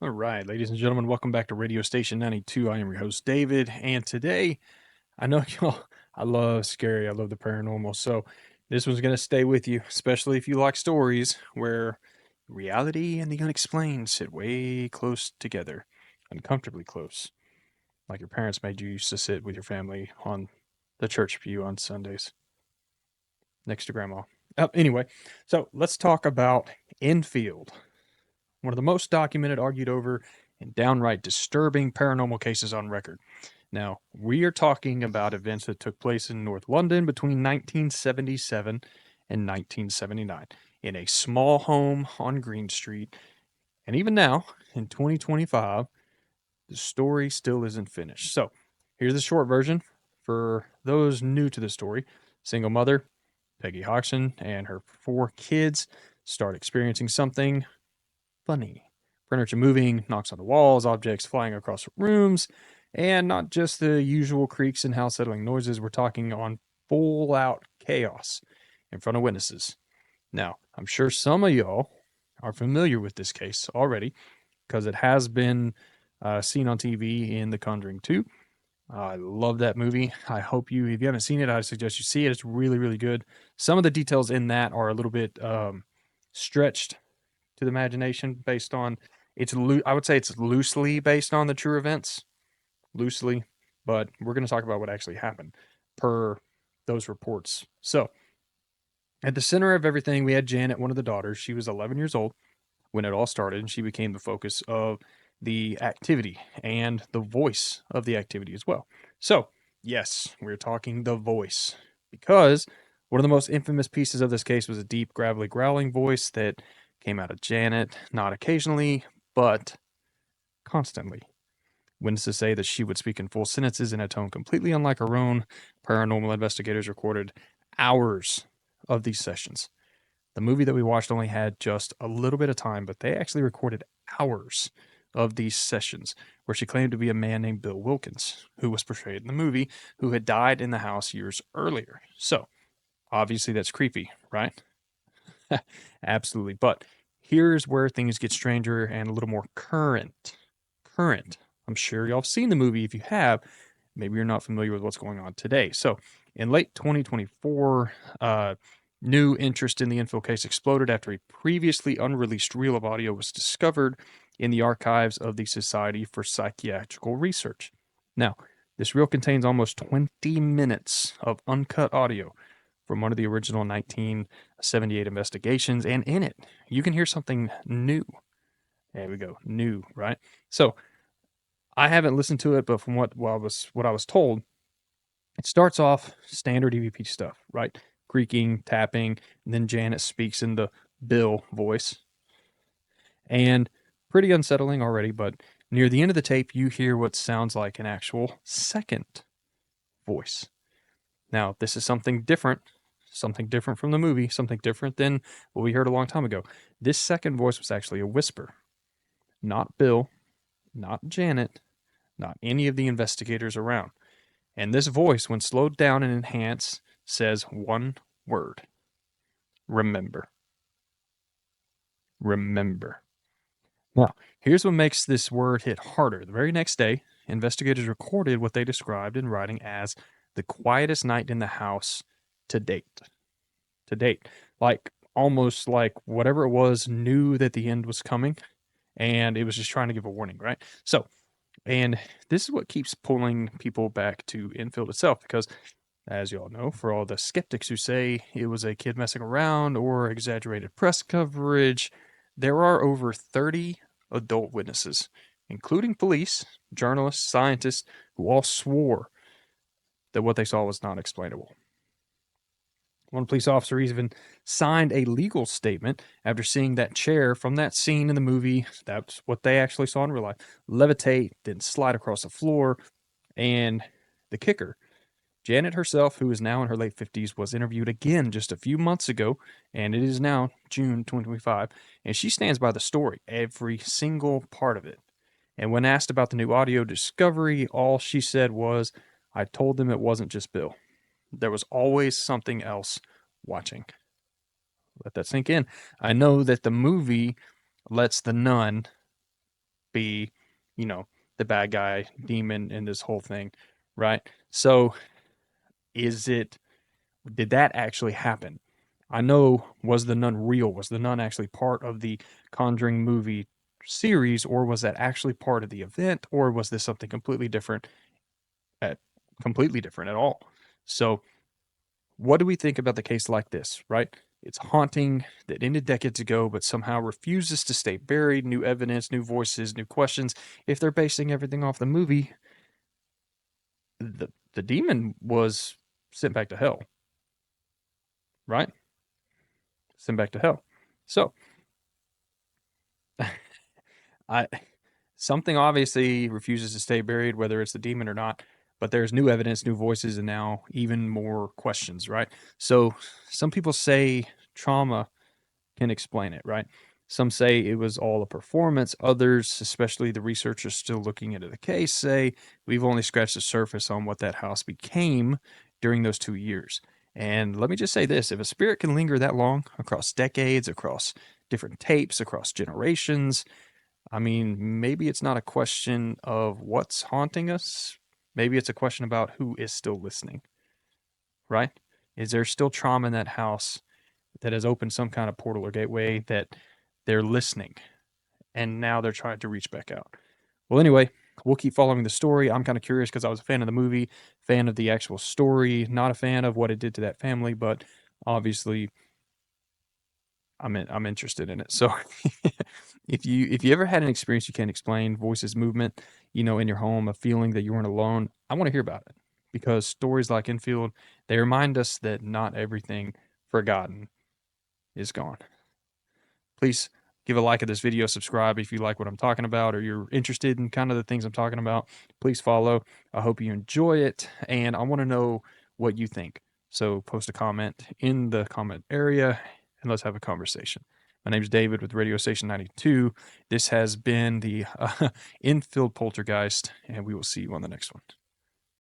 All right, ladies and gentlemen, welcome back to Radio Station 92. I am your host, David, and today, I know y'all, I love scary, I love the paranormal, so this one's going to stay with you, especially if you like stories where reality and the unexplained sit way close together, uncomfortably close, like your parents made you used to sit with your family on the church pew on Sundays next to grandma. Anyway, so let's talk about Enfield, one of the most documented, argued over, and downright disturbing paranormal cases on record. Now, we are talking about events that took place in North London between 1977 and 1979 in a small home on Green Street. And even now, in 2025, the story still isn't finished. So, here's the short version for those new to the story. Single mother, Peggy Hodgson, and her 4 kids start experiencing something funny. Furniture moving, knocks on the walls, objects flying across rooms, and not just the usual creaks and house settling noises. We're talking on full out chaos in front of witnesses. Now, I'm sure some of y'all are familiar with this case already because it has been seen on TV in The Conjuring 2. I love that movie. I hope if you haven't seen it, I suggest you see it. It's really, really good. Some of the details in that are a little bit stretched to the imagination based on I would say it's loosely based on the true events, loosely, but we're going to talk about what actually happened per those reports. So, at the center of everything, we had Janet, one of the daughters. She was 11 years old when it all started, and she became the focus of the activity and the voice of the activity as well. So, yes, we're talking the voice because one of the most infamous pieces of this case was a deep, gravelly, growling voice that came out of Janet, not occasionally, but constantly. Witnesses say that she would speak in full sentences in a tone completely unlike her own. Paranormal investigators recorded hours of these sessions. The movie that we watched only had just a little bit of time, but they actually recorded hours of these sessions where she claimed to be a man named Bill Wilkins, who was portrayed in the movie, who had died in the house years earlier. So, obviously, that's creepy, right? Absolutely. But here's where things get stranger and a little more current. Current. I'm sure y'all have seen the movie. If you have, maybe you're not familiar with what's going on today. So, in late 2024, new interest in the Enfield case exploded after a previously unreleased reel of audio was discovered in the archives of the Society for Psychiatrical Research. Now, this reel contains almost 20 minutes of uncut audio from one of the original 1978 investigations, and in it, you can hear something new. There we go, new, right? So, I haven't listened to it, but from what I was told, it starts off standard EVP stuff, right? Creaking, tapping, and then Janet speaks in the Bill voice. And pretty unsettling already, but near the end of the tape, you hear what sounds like an actual second voice. Now, this is something different from the movie, something different than what we heard a long time ago. This second voice was actually a whisper. Not Bill, not Janet, not any of the investigators around. And this voice, when slowed down and enhanced, says one word: remember. Remember. Now, here's what makes this word hit harder. The very next day, investigators recorded what they described in writing as the quietest night in the house to date. To date. Like, almost like whatever it was knew that the end was coming, and it was just trying to give a warning, right? So, and this is what keeps pulling people back to Enfield itself, because as you all know, for all the skeptics who say it was a kid messing around or exaggerated press coverage, there are over 30 adult witnesses, including police, journalists, scientists, who all swore that what they saw was not explainable. One police officer even signed a legal statement after seeing that chair from that scene in the movie. That's what they actually saw in real life. Levitate, then slide across the floor. And the kicker, Janet herself, who is now in her late 50s, was interviewed again just a few months ago, and it is now June 2025, and she stands by the story, every single part of it. And when asked about the new audio discovery, all she said was, "I told them it wasn't just Bill. There was always something else watching." Let that sink in. I know that the movie lets the nun be, you know, the bad guy demon in this whole thing, right? So is it did that actually happen? I know, was the nun real? Was the nun actually part of the Conjuring movie series, or was that actually part of the event, or was this something at completely different at all? So, what do we think about the case like this, right? It's haunting that ended decades ago, but somehow refuses to stay buried. New evidence, new voices, new questions. If they're basing everything off the movie, the demon was sent back to hell, right? Sent back to hell. So, I something obviously refuses to stay buried, whether it's the demon or not. But there's new evidence, new voices, and now even more questions, right? So, some people say trauma can explain it, right? Some say it was all a performance. Others, especially the researchers still looking into the case, say we've only scratched the surface on what that house became during those 2 years. And let me just say this, if a spirit can linger that long across decades, across different tapes, across generations, I mean, maybe it's not a question of what's haunting us. Maybe it's a question about who is still listening, right? Is there still trauma in that house that has opened some kind of portal or gateway that they're listening and now they're trying to reach back out? Well, anyway, we'll keep following the story. I'm kind of curious because I was a fan of the movie, fan of the actual story, not a fan of what it did to that family, but obviously I'm interested in it. So if you ever had an experience you can't explain, voices, movement, in your home, a feeling that you weren't alone, I want to hear about it because stories like Enfield, they remind us that not everything forgotten is gone. Please give a like of this video, subscribe if you like what I'm talking about or you're interested in kind of the things I'm talking about. Please follow. I hope you enjoy it, and I want to know what you think. So post a comment in the comment area and let's have a conversation. My name is David with Radio Station 92. This has been the Enfield Poltergeist, and we will see you on the next one.